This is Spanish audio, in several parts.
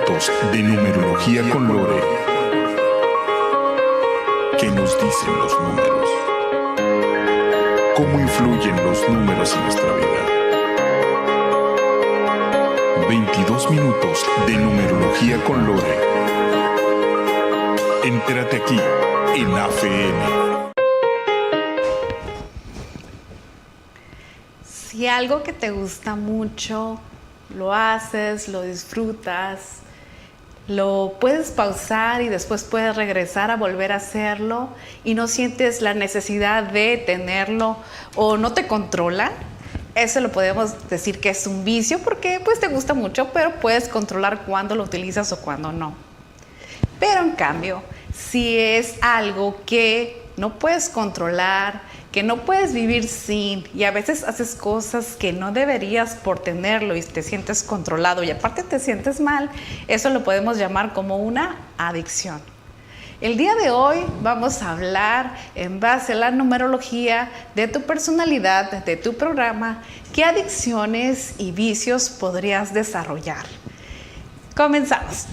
minutos de numerología con Lore. ¿Qué nos dicen los números? ¿Cómo influyen los números en nuestra vida? 22 minutos de numerología con Lore. Entérate aquí en AFN. Si algo que te gusta mucho, lo haces, lo disfrutas, lo puedes pausar y después puedes regresar a volver a hacerlo y no sientes la necesidad de tenerlo o no te controla, eso lo podemos decir que es un vicio porque pues te gusta mucho, pero puedes controlar cuándo lo utilizas o cuándo no. Pero en cambio, si es algo que no puedes controlar, que no puedes vivir sin, y a veces haces cosas que no deberías por tenerlo y te sientes controlado y aparte te sientes mal, eso lo podemos llamar como una adicción. El día de hoy vamos a hablar en base a la numerología de tu personalidad, de tu programa, qué adicciones y vicios podrías desarrollar. Comenzamos.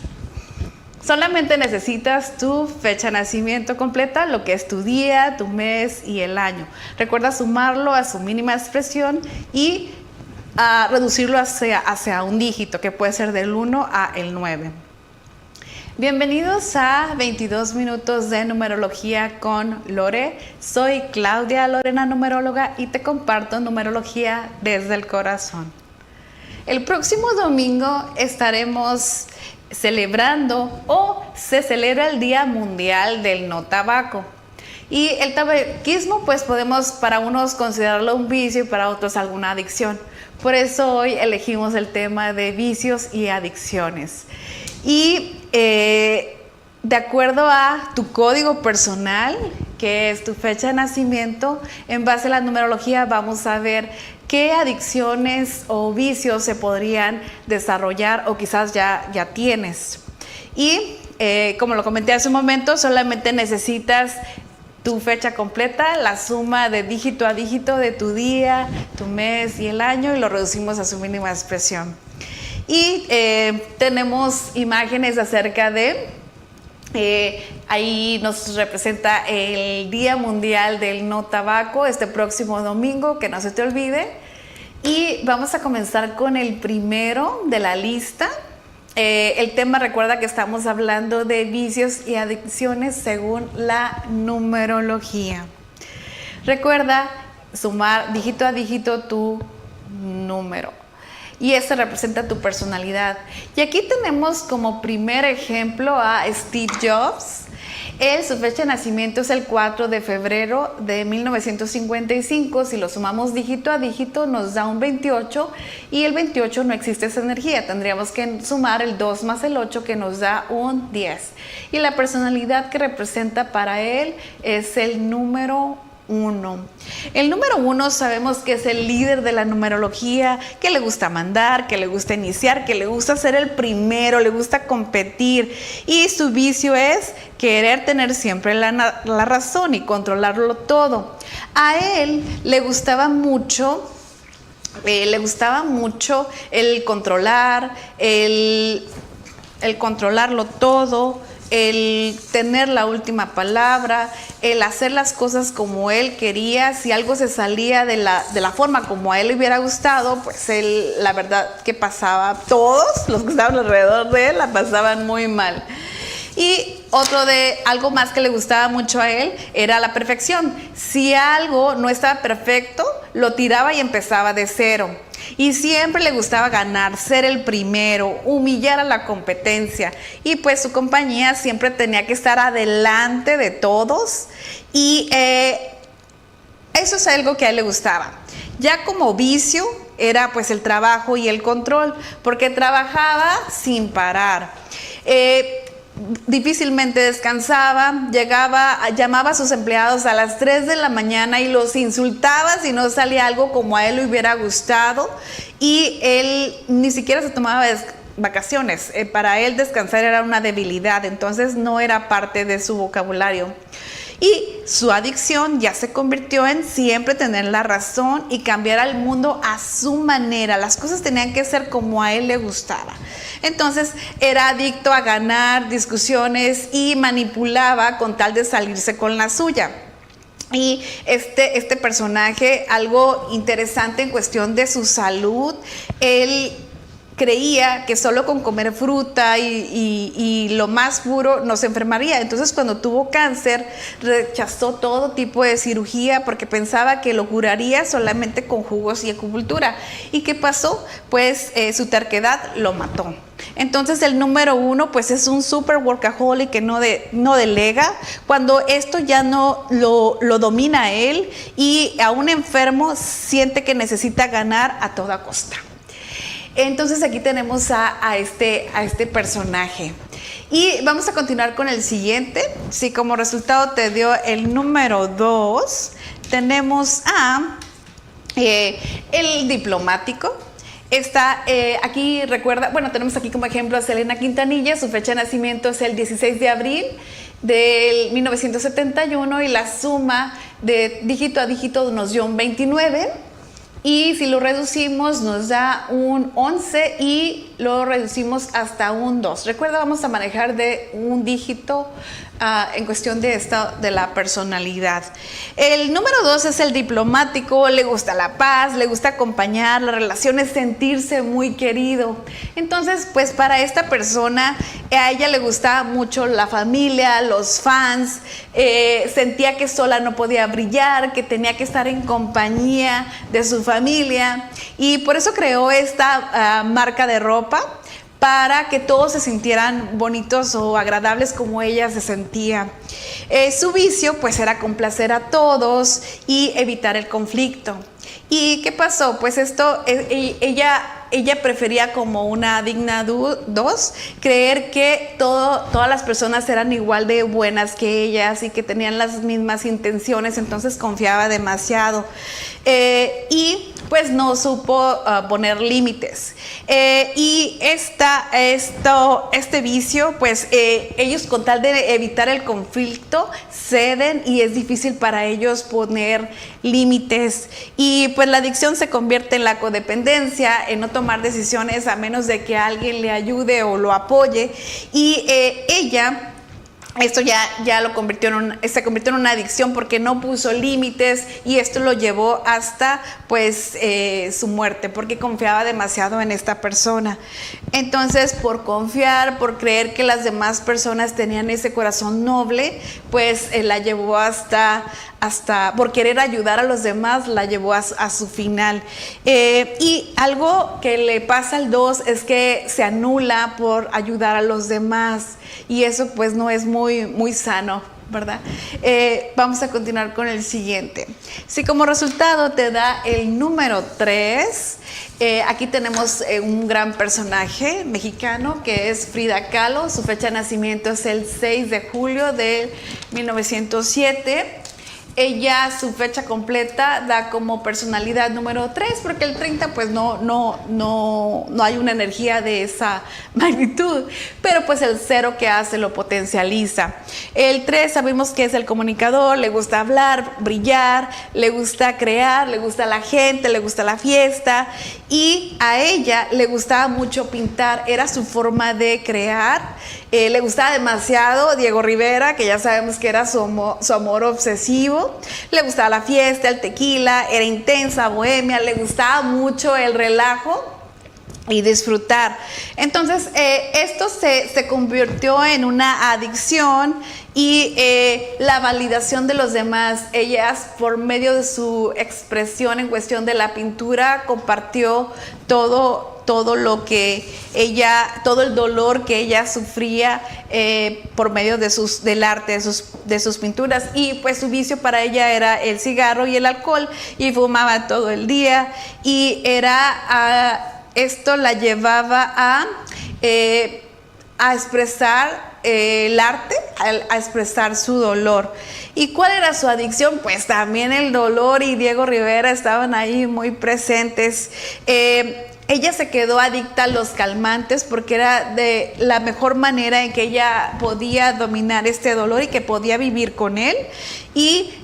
Solamente necesitas tu fecha de nacimiento completa, lo que es tu día, tu mes y el año. Recuerda sumarlo a su mínima expresión y reducirlo hacia un dígito, que puede ser del 1 a el 9. Bienvenidos a 22 minutos de numerología con Lore. Soy Claudia Lorena, numeróloga, y te comparto numerología desde el corazón. El próximo domingo estaremos celebrando o se celebra el Día Mundial del No Tabaco. Y el tabaquismo pues podemos para unos considerarlo un vicio y para otros alguna adicción. Por eso hoy elegimos el tema de vicios y adicciones. Y de acuerdo a tu código personal, que es tu fecha de nacimiento, en base a la numerología vamos a ver qué adicciones o vicios se podrían desarrollar o quizás ya tienes. Y como lo comenté hace un momento, solamente necesitas tu fecha completa, la suma de dígito a dígito de tu día, tu mes y el año, y lo reducimos a su mínima expresión. Y tenemos imágenes acerca de, ahí nos representa el Día Mundial del No Tabaco, este próximo domingo, que no se te olvide. Y vamos a comenzar con el primero de la lista. El tema, recuerda que estamos hablando de vicios y adicciones según la numerología. Recuerda sumar dígito a dígito tu número. Y ese representa tu personalidad. Y aquí tenemos como primer ejemplo a Steve Jobs. Su fecha de nacimiento es el 4 de febrero de 1955. Si lo sumamos dígito a dígito nos da un 28 y el 28 no existe esa energía. Tendríamos que sumar el 2 más el 8 que nos da un 10. Y la personalidad que representa para él es el número 1. El número 1 sabemos que es el líder de la numerología, que le gusta mandar, que le gusta iniciar, que le gusta ser el primero, le gusta competir, y su vicio es querer tener siempre la razón y controlarlo todo. A él le gustaba mucho el controlar, el controlarlo todo, el tener la última palabra, el hacer las cosas como él quería. Si algo se salía de la forma como a él le hubiera gustado, pues él, la verdad que pasaba, todos los que estaban alrededor de él la pasaban muy mal. Y algo más que le gustaba mucho a él era la perfección. Si algo no estaba perfecto, lo tiraba y empezaba de cero. Y siempre le gustaba ganar, ser el primero, humillar a la competencia. Y pues su compañía siempre tenía que estar adelante de todos. Y eso es algo que a él le gustaba. Ya como vicio era pues el trabajo y el control, porque trabajaba sin parar. Difícilmente descansaba, llamaba a sus empleados a las 3 de la mañana y los insultaba si no salía algo como a él le hubiera gustado, y él ni siquiera se tomaba vacaciones. Para él descansar era una debilidad, entonces no era parte de su vocabulario. Y su adicción ya se convirtió en siempre tener la razón y cambiar al mundo a su manera. Las cosas tenían que ser como a él le gustaba. Entonces era adicto a ganar discusiones y manipulaba con tal de salirse con la suya. Y este personaje, algo interesante en cuestión de su salud, él creía que solo con comer fruta y lo más puro no se enfermaría. Entonces, cuando tuvo cáncer, rechazó todo tipo de cirugía porque pensaba que lo curaría solamente con jugos y acupuntura. ¿Y qué pasó? Pues su terquedad lo mató. Entonces el número 1 pues es un super workaholic que no delega. Cuando esto ya no lo domina él y a un enfermo siente que necesita ganar a toda costa. Entonces aquí tenemos a este personaje. Y vamos a continuar con el siguiente. Si como resultado te dio el número 2, tenemos a el diplomático. Está aquí, recuerda, bueno, tenemos aquí como ejemplo a Selena Quintanilla. Su fecha de nacimiento es el 16 de abril del 1971 y la suma de dígito a dígito nos dio un 29. Y si lo reducimos nos da un 11 y lo reducimos hasta un 2. Recuerda, vamos a manejar de un dígito en cuestión de la personalidad. El número 2 es el diplomático, le gusta la paz, le gusta acompañar, la relación es sentirse muy querido. Entonces, pues para esta persona, a ella le gustaba mucho la familia, los fans, sentía que sola no podía brillar, que tenía que estar en compañía de su familia y por eso creó esta marca de ropa, para que todos se sintieran bonitos o agradables como ella se sentía. Su vicio pues era complacer a todos y evitar el conflicto. ¿Y qué pasó? Pues ella prefería como una digna 2, creer que todas las personas eran igual de buenas que ellas y que tenían las mismas intenciones, entonces confiaba demasiado. Y pues no supo poner límites. Y este vicio, pues ellos con tal de evitar el conflicto ceden y es difícil para ellos poner límites. Y pues la adicción se convierte en la codependencia, en no tomar decisiones a menos de que alguien le ayude o lo apoye. Y ella... Esto ya se convirtió en una adicción porque no puso límites y esto lo llevó hasta pues su muerte porque confiaba demasiado en esta persona. Entonces, por confiar, por creer que las demás personas tenían ese corazón noble, pues la llevó hasta por querer ayudar a los demás, la llevó a su final. Y algo que le pasa al 2 es que se anula por ayudar a los demás y eso pues no es muy sano, ¿verdad? Vamos a continuar con el siguiente. Si como resultado te da el número 3, aquí tenemos un gran personaje mexicano que es Frida Kahlo. Su fecha de nacimiento es el 6 de julio de 1907. Ella, su fecha completa da como personalidad número 3, porque el 30 pues no hay una energía de esa magnitud, pero pues el 0 que hace lo potencializa. El 3 sabemos que es el comunicador, le gusta hablar, brillar, le gusta crear, le gusta la gente, le gusta la fiesta y a ella le gustaba mucho pintar, era su forma de crear. Le gustaba demasiado Diego Rivera, que ya sabemos que era su amor obsesivo. Le gustaba la fiesta, el tequila, era intensa, bohemia, le gustaba mucho el relajo y disfrutar. Entonces, esto se convirtió en una adicción y la validación de los demás. Ella, por medio de su expresión en cuestión de la pintura, compartió todo lo que ella, todo el dolor que ella sufría por medio del arte, de sus pinturas. Y pues su vicio para ella era el cigarro y el alcohol y fumaba todo el día y esto la llevaba a expresar el arte, a expresar su dolor. ¿Y cuál era su adicción? Pues también el dolor y Diego Rivera estaban ahí muy presentes. ella se quedó adicta a los calmantes porque era de la mejor manera en que ella podía dominar este dolor y que podía vivir con él. Y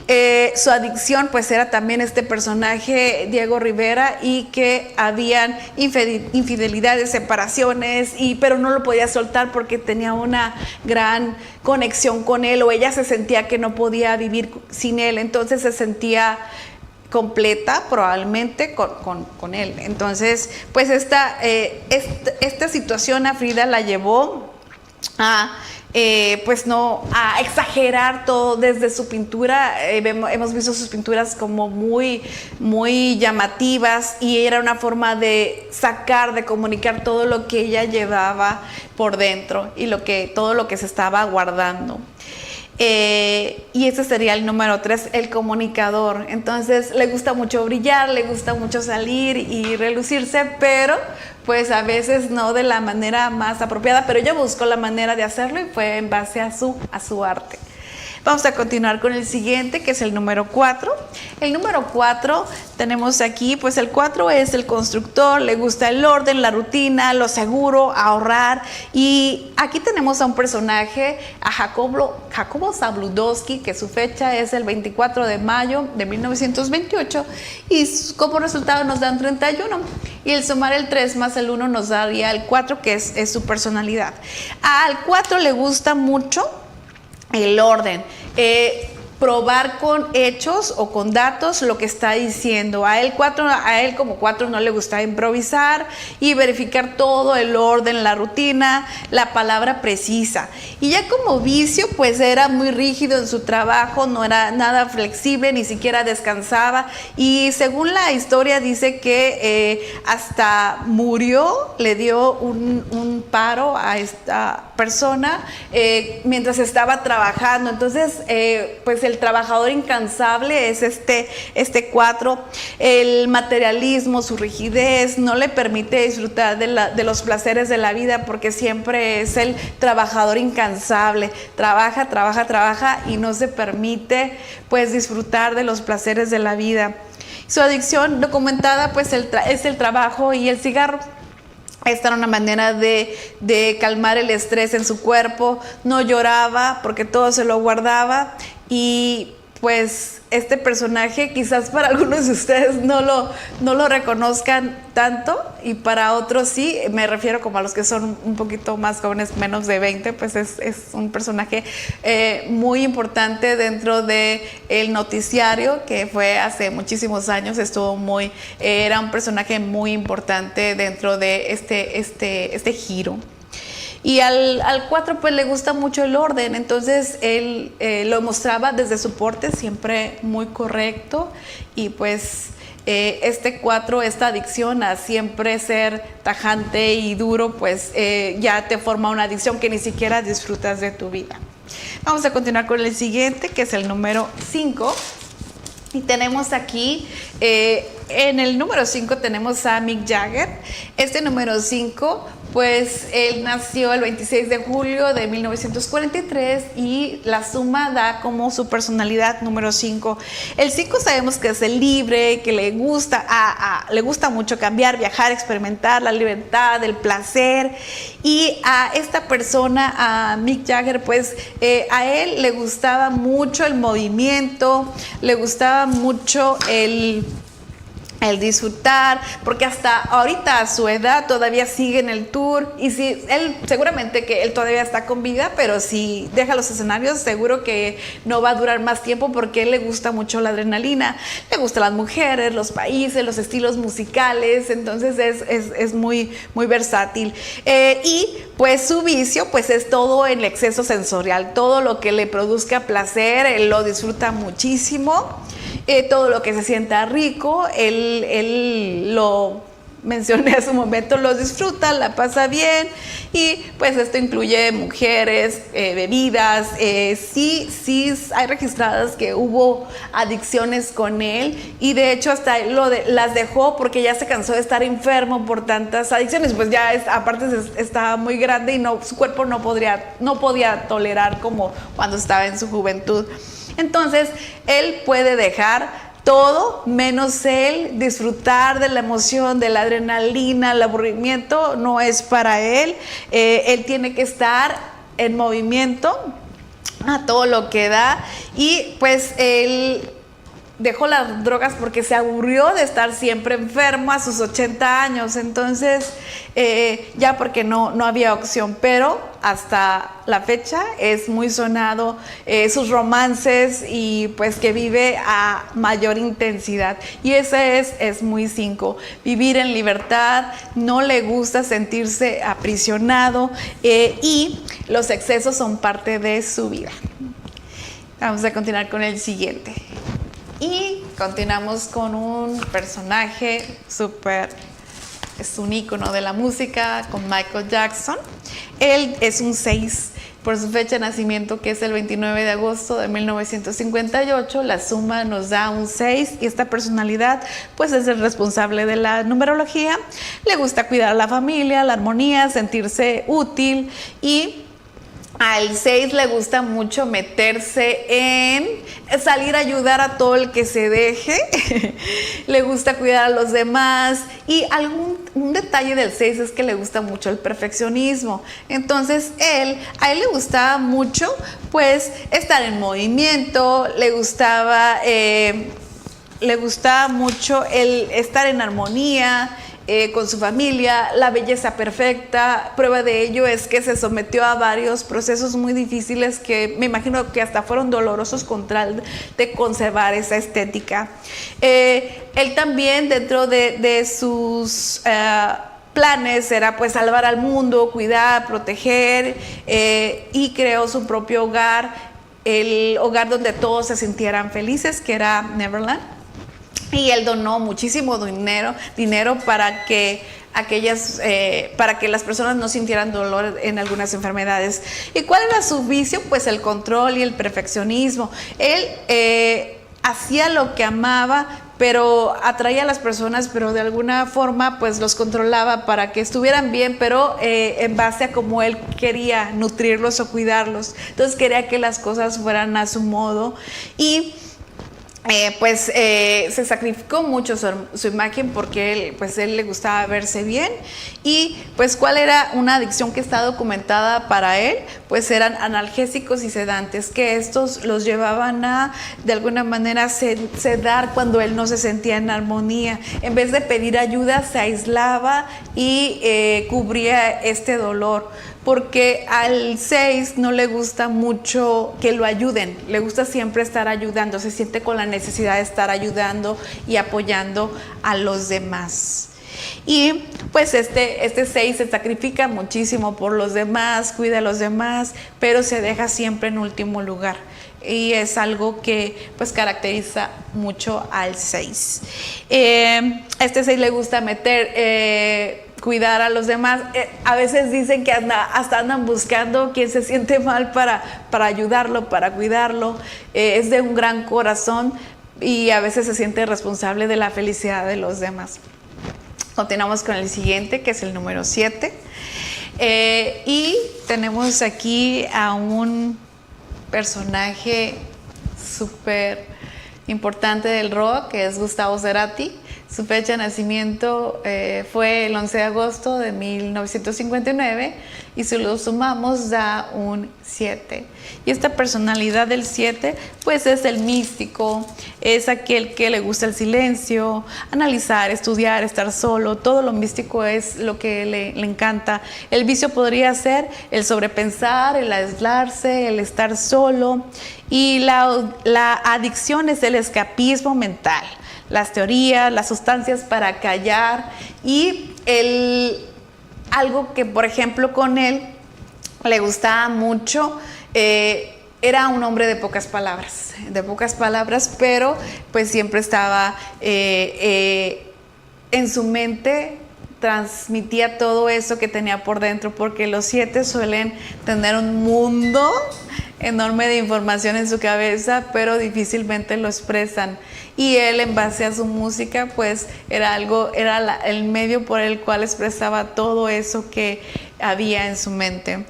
su adicción pues era también este personaje, Diego Rivera, y que habían infidelidades, separaciones, pero no lo podía soltar porque tenía una gran conexión con él, o ella se sentía que no podía vivir sin él, entonces se sentía completa probablemente con él. Entonces pues esta situación a Frida la llevó a pues no a exagerar todo desde su pintura. Hemos visto sus pinturas como muy llamativas, y era una forma de sacar, de comunicar todo lo que ella llevaba por dentro y todo lo que se estaba guardando. Y ese sería el número 3, el comunicador. Entonces le gusta mucho brillar, le gusta mucho salir y relucirse, pero pues a veces no de la manera más apropiada, pero ella buscó la manera de hacerlo y fue en base a su arte. Vamos a continuar con el siguiente, que es el número 4. El número 4 tenemos aquí, pues el 4 es el constructor, le gusta el orden, la rutina, lo seguro, ahorrar. Y aquí tenemos a un personaje, a Jacobo Zabludowski, que su fecha es el 24 de mayo de 1928, y como resultado nos dan 31. Y el sumar el 3 más el 1 nos daría el 4, que es su personalidad. Al 4 le gusta mucho el orden, probar con hechos o con datos lo que está diciendo. A él como 4 no le gusta improvisar y verificar todo el orden, la rutina, la palabra precisa. Y ya como vicio, pues era muy rígido en su trabajo, no era nada flexible, ni siquiera descansaba. Y según la historia dice que hasta murió, le dio un paro a esta persona mientras estaba trabajando. Entonces, pues el trabajador incansable es este 4. El materialismo, su rigidez, no le permite disfrutar de los placeres de la vida, porque siempre es el trabajador incansable. Trabaja y no se permite pues disfrutar de los placeres de la vida. Su adicción documentada pues es el trabajo y el cigarro. Esta era una manera de calmar el estrés en su cuerpo. No lloraba porque todo se lo guardaba. Y pues este personaje quizás para algunos de ustedes no lo reconozcan tanto, y para otros sí. Me refiero como a los que son un poquito más jóvenes, menos de 20, pues es un personaje muy importante dentro del noticiario, que fue hace muchísimos años. Era un personaje muy importante dentro de este giro. Y al 4 pues le gusta mucho el orden, entonces él lo mostraba desde su porte, siempre muy correcto. Y pues este 4, esta adicción a siempre ser tajante y duro, pues ya te forma una adicción que ni siquiera disfrutas de tu vida. Vamos a continuar con el siguiente, que es el número 5. Y tenemos aquí, en el número 5 tenemos a Mick Jagger. Este número 5, pues él nació el 26 de julio de 1943 y la suma da como su personalidad número 5. El 5 sabemos que es el libre, que le gusta mucho cambiar, viajar, experimentar, la libertad, el placer. Y a esta persona, a Mick Jagger, pues a él le gustaba mucho el movimiento, le gustaba mucho el disfrutar, porque hasta ahorita a su edad todavía sigue en el tour. Y si seguramente que él todavía está con vida, pero si deja los escenarios, seguro que no va a durar más tiempo, porque a él le gusta mucho la adrenalina, le gustan las mujeres, los países, los estilos musicales. Entonces es muy versátil. Y pues su vicio pues es todo el exceso sensorial, todo lo que le produzca placer, él lo disfruta muchísimo. Todo lo que se sienta rico, él lo mencioné hace un momento, lo disfruta, la pasa bien. Y pues esto incluye mujeres, bebidas. Sí hay registradas que hubo adicciones con él, y de hecho hasta él las dejó porque ya se cansó de estar enfermo por tantas adicciones. Pues ya aparte estaba muy grande y su cuerpo no podía tolerar como cuando estaba en su juventud. Entonces él puede dejar todo menos él, disfrutar de la emoción, de la adrenalina, el aburrimiento, no es para él. Él tiene que estar en movimiento a todo lo que da, y pues él dejó las drogas porque se aburrió de estar siempre enfermo a sus 80 años, entonces ya porque no había opción, pero hasta la fecha es muy sonado sus romances, y pues que vive a mayor intensidad, y ese es muy 5, vivir en libertad, no le gusta sentirse aprisionado, y los excesos son parte de su vida. Vamos a continuar con el siguiente. Y continuamos con un personaje súper, es un ícono de la música, con Michael Jackson. Él es un 6 por su fecha de nacimiento, que es el 29 de agosto de 1958. La suma nos da un 6, y esta personalidad pues es el responsable de la numerología. Le gusta cuidar a la familia, la armonía, sentirse útil, y al 6 le gusta mucho meterse en salir a ayudar a todo el que se deje. Le gusta cuidar a los demás, y un detalle del 6 es que le gusta mucho el perfeccionismo. Entonces a él le gustaba mucho pues estar en movimiento, le gustaba mucho el estar en armonía con su familia, la belleza perfecta. Prueba de ello es que se sometió a varios procesos muy difíciles, que me imagino que hasta fueron dolorosos, con tal de conservar esa estética. Él también, dentro de sus planes, era pues salvar al mundo, cuidar, proteger, y creó su propio hogar, el hogar donde todos se sintieran felices, que era Neverland. Y él donó muchísimo dinero para que las personas no sintieran dolor en algunas enfermedades. ¿Y cuál era su vicio? Pues el control y el perfeccionismo. Él hacía lo que amaba, pero atraía a las personas, pero de alguna forma pues los controlaba para que estuvieran bien, pero en base a cómo él quería nutrirlos o cuidarlos. Entonces quería que las cosas fueran a su modo, y se sacrificó mucho su imagen, porque él le gustaba verse bien. Y pues ¿cuál era una adicción que está documentada para él? Pues eran analgésicos y sedantes, que estos los llevaban a de alguna manera sedar cuando él no se sentía en armonía. En vez de pedir ayuda, se aislaba y cubría este dolor, porque al 6 no le gusta mucho que lo ayuden, le gusta siempre estar ayudando, se siente con la necesidad de estar ayudando y apoyando a los demás. Y pues este 6 se sacrifica muchísimo por los demás, cuida a los demás, pero se deja siempre en último lugar. Y es algo que pues caracteriza mucho al 6. Este 6 le gusta cuidar a los demás. A veces dicen que hasta andan buscando quien se siente mal para ayudarlo, para cuidarlo. Es de un gran corazón, y a veces se siente responsable de la felicidad de los demás. Continuamos con el siguiente, que es el número 7. Y tenemos aquí a un personaje súper importante del rock, que es Gustavo Cerati. Su fecha de nacimiento fue el 11 de agosto de 1959, y si lo sumamos da un 7. Y esta personalidad del 7 pues es el místico, es aquel que le gusta el silencio, analizar, estudiar, estar solo. Todo lo místico es lo que le encanta. El vicio podría ser el sobrepensar, el aislarse, el estar solo, y la adicción es el escapismo mental, las teorías, las sustancias para callar, y algo que por ejemplo con él le gustaba mucho, era un hombre de pocas palabras, pero pues siempre estaba en su mente, transmitía todo eso que tenía por dentro, porque los 7 suelen tener un mundo enorme de información en su cabeza, pero difícilmente lo expresan. Y él, en base a su música, pues era el medio por el cual expresaba todo eso que había en su mente.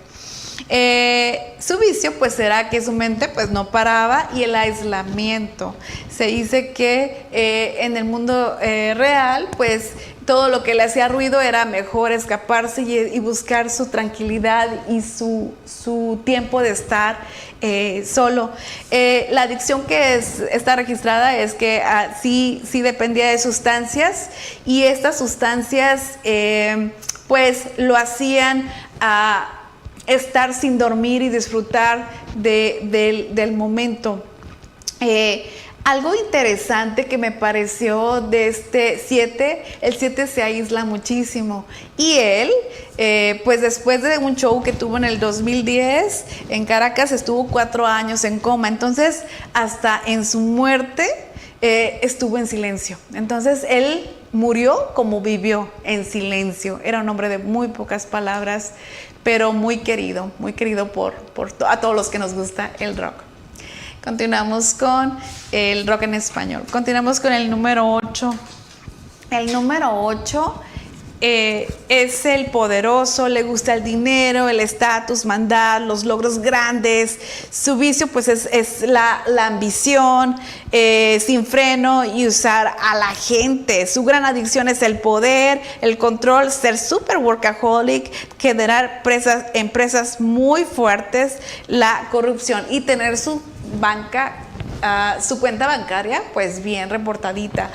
Su vicio pues era que su mente pues no paraba, y el aislamiento. Se dice que en el mundo real pues todo lo que le hacía ruido era mejor escaparse y buscar su tranquilidad y su tiempo de estar solo. La adicción que está registrada es que sí dependía de sustancias, y estas sustancias pues lo hacían a estar sin dormir y disfrutar del momento. Algo interesante que me pareció de este 7, el 7 se aísla muchísimo, y él, pues después de un show que tuvo en el 2010 en Caracas, estuvo 4 años en coma. Entonces hasta en su muerte estuvo en silencio. Entonces él murió como vivió, en silencio. Era un hombre de muy pocas palabras, pero muy querido a todos los que nos gusta el rock. Continuamos con el rock en español. Continuamos con el número 8. El número 8 es el poderoso, le gusta el dinero, el estatus, mandar, los logros grandes. Su vicio pues es la ambición sin freno y usar a la gente. Su gran adicción es el poder, el control, ser super workaholic, generar empresas muy fuertes, la corrupción y tener su cuenta bancaria pues bien reportadita.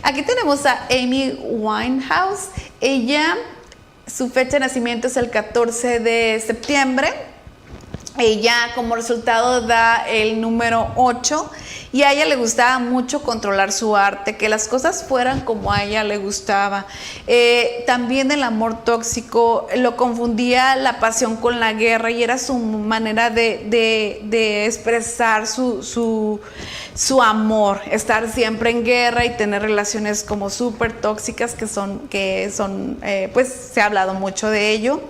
Aquí tenemos a Amy Winehouse. Ella, su fecha de nacimiento es el 14 de septiembre. Ella como resultado da el número 8, y a ella le gustaba mucho controlar su arte, que las cosas fueran como a ella le gustaba. También el amor tóxico, lo confundía la pasión con la guerra, y era su manera de expresar su amor, estar siempre en guerra y tener relaciones como súper tóxicas que son pues se ha hablado mucho de ello.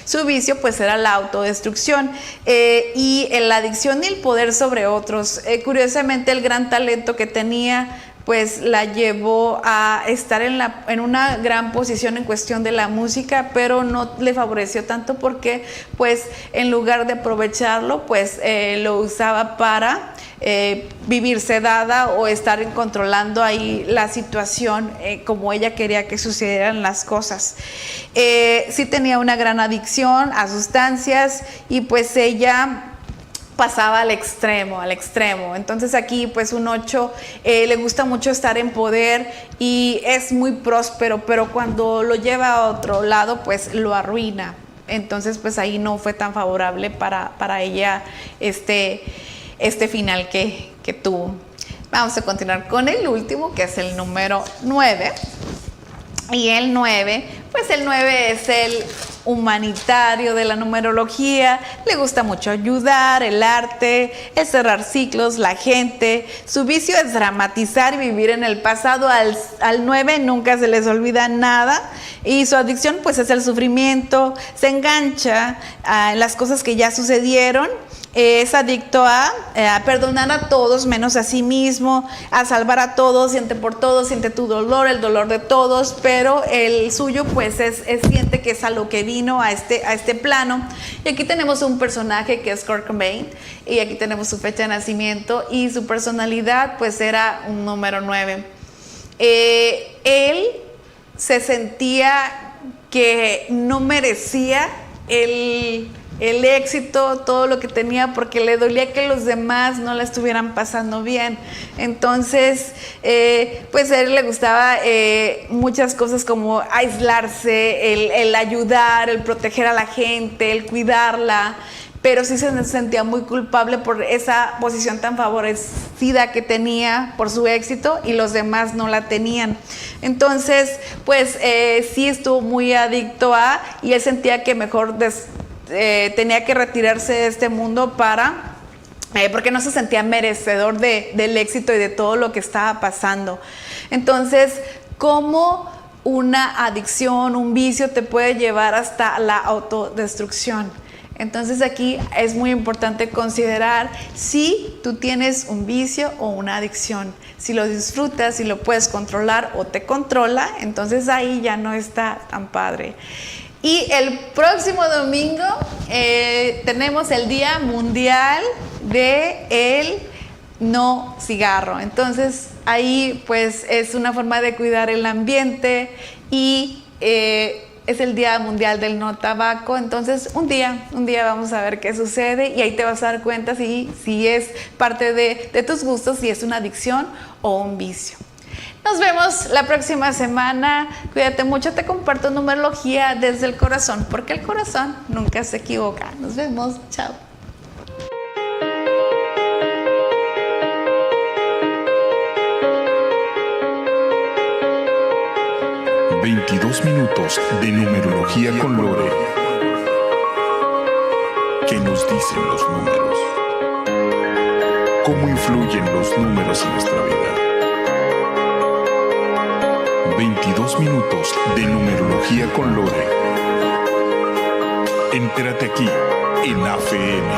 Su vicio pues era la autodestrucción y la adicción y el poder sobre otros. Curiosamente el gran talento que tenía pues la llevó a estar en una gran posición en cuestión de la música, pero no le favoreció tanto porque pues en lugar de aprovecharlo pues lo usaba para vivir sedada o estar controlando ahí la situación como ella quería que sucedieran las cosas. Sí tenía una gran adicción a sustancias, y pues ella pasaba al extremo. Entonces aquí pues un 8 le gusta mucho estar en poder y es muy próspero, pero cuando lo lleva a otro lado pues lo arruina. Entonces pues ahí no fue tan favorable para ella este final que tuvo. Vamos a continuar con el último, que es el número 9. Y el 9 es el humanitario de la numerología. Le gusta mucho ayudar, el arte, el cerrar ciclos, la gente. Su vicio es dramatizar y vivir en el pasado. Al 9 nunca se les olvida nada, y su adicción pues es el sufrimiento. Se engancha en las cosas que ya sucedieron. Es adicto a perdonar a todos menos a sí mismo, a salvar a todos, siente por todos, siente tu dolor, el dolor de todos, pero el suyo pues siente que es a lo que vino a este plano. Y aquí tenemos un personaje que es Kurt Cobain, y aquí tenemos su fecha de nacimiento, y su personalidad pues era un número 9. Él se sentía que no merecía el éxito, todo lo que tenía, porque le dolía que los demás no la estuvieran pasando bien. Entonces, pues a él le gustaba muchas cosas como aislarse, el ayudar, el proteger a la gente, el cuidarla, pero sí se sentía muy culpable por esa posición tan favorecida que tenía por su éxito y los demás no la tenían. Entonces, pues sí estuvo muy adicto y él sentía que mejor tenía que retirarse de este mundo porque no se sentía merecedor del éxito y de todo lo que estaba pasando. Entonces, ¿cómo una adicción, un vicio te puede llevar hasta la autodestrucción? Entonces aquí es muy importante considerar si tú tienes un vicio o una adicción. Si lo disfrutas, si lo puedes controlar o te controla, entonces ahí ya no está tan padre. Y el próximo domingo tenemos el Día Mundial de el No Cigarro. Entonces ahí pues es una forma de cuidar el ambiente y es el Día Mundial del No Tabaco. Entonces un día vamos a ver qué sucede y ahí te vas a dar cuenta si es parte de tus gustos, si es una adicción o un vicio. Nos vemos la próxima semana. Cuídate mucho. Te comparto numerología desde el corazón, porque el corazón nunca se equivoca. Nos vemos. Chao. $22 minutos de numerología con Lore. ¿Qué nos dicen los números? ¿Cómo influyen los números en nuestra vida? 22 minutos de numerología con Lore. Entérate aquí en AFN.